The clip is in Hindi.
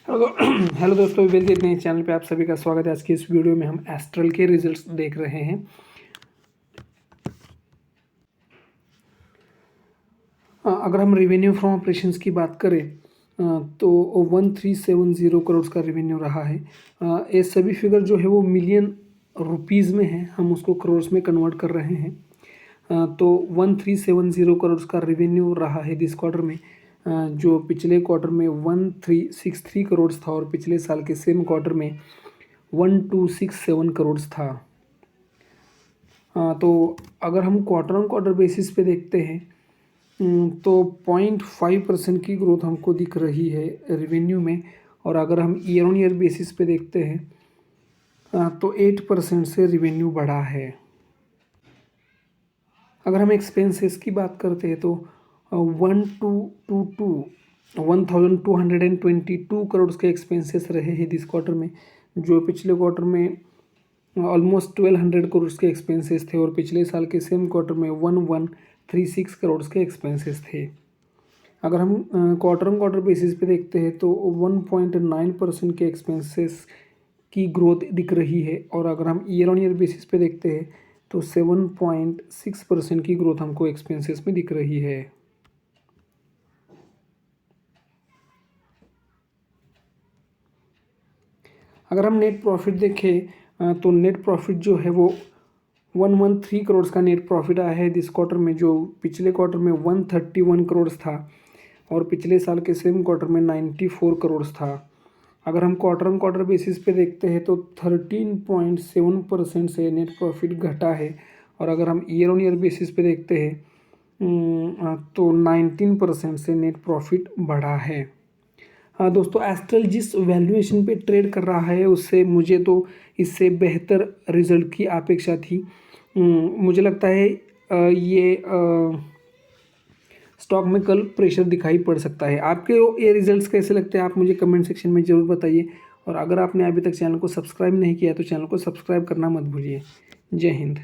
हेलो हेलो दोस्तों, विवेल देखते हैं चैनल पे आप सभी का स्वागत है। आज की इस वीडियो में हम एस्ट्रल के रिजल्ट्स देख रहे हैं। अगर हम रेवेन्यू फ्रॉम ऑपरेशंस की बात करें तो 1370 करोड़ का रेवेन्यू रहा है। ये सभी फिगर जो है वो मिलियन रुपीज़ में है, हम उसको करोड़ में कन्वर्ट कर रहे हैं। तो 1370 करोड़ का रेवेन्यू रहा है दिस क्वार्टर में, जो पिछले क्वार्टर में 1363 करोड़ था और पिछले साल के सेम क्वार्टर में 1267 करोड़ था। तो अगर हम क्वार्टर ऑन क्वार्टर बेसिस पे देखते हैं तो 0.5% की ग्रोथ हमको दिख रही है रेवेन्यू में। और अगर हम ईयर ऑन ईयर बेसिस पे देखते हैं तो 8% से रेवेन्यू बढ़ा है। अगर हम एक्सपेंसेस की बात करते हैं तो 1222 करोड़ के एक्सपेंसेस रहे हैं दिस क्वार्टर में, जो पिछले क्वार्टर में ऑलमोस्ट 1200 करोड़ के एक्सपेंसेस थे और पिछले साल के सेम क्वार्टर में 1136 करोड़ के एक्सपेंसेस थे। अगर हम क्वार्टर ऑन क्वार्टर बेसिस पे देखते हैं तो 1.9% के एक्सपेंसेस की ग्रोथ दिख रही है। और अगर हम ईयर ऑन ईयर बेसिस पे देखते हैं तो 7.6% की ग्रोथ हमको एक्सपेंसेस में दिख रही है। अगर हम नेट प्रॉफिट देखें तो नेट प्रॉफिट जो है वो 113 करोड़ का नेट प्रॉफिट आया है दिस क्वार्टर में, जो पिछले क्वार्टर में 131 करोड़ था और पिछले साल के सेम क्वार्टर में 94 करोड़ था। अगर हम क्वार्टर ऑन क्वार्टर बेसिस पे देखते हैं तो 13.7% से नेट प्रॉफिट घटा है। और अगर हम ईयर ऑन ईयर बेसिस पे देखते हैं तो 19% से नेट प्रॉफिट बढ़ा है। हाँ दोस्तों, एस्ट्रल जिस वैल्यूएशन पे ट्रेड कर रहा है उससे मुझे तो इससे बेहतर रिजल्ट की अपेक्षा थी। मुझे लगता है ये स्टॉक में कल प्रेशर दिखाई पड़ सकता है। आपके ये रिजल्ट्स कैसे लगते हैं आप मुझे कमेंट सेक्शन में ज़रूर बताइए। और अगर आपने अभी तक चैनल को सब्सक्राइब नहीं किया तो चैनल को सब्सक्राइब करना मत भूलिए। जय हिंद।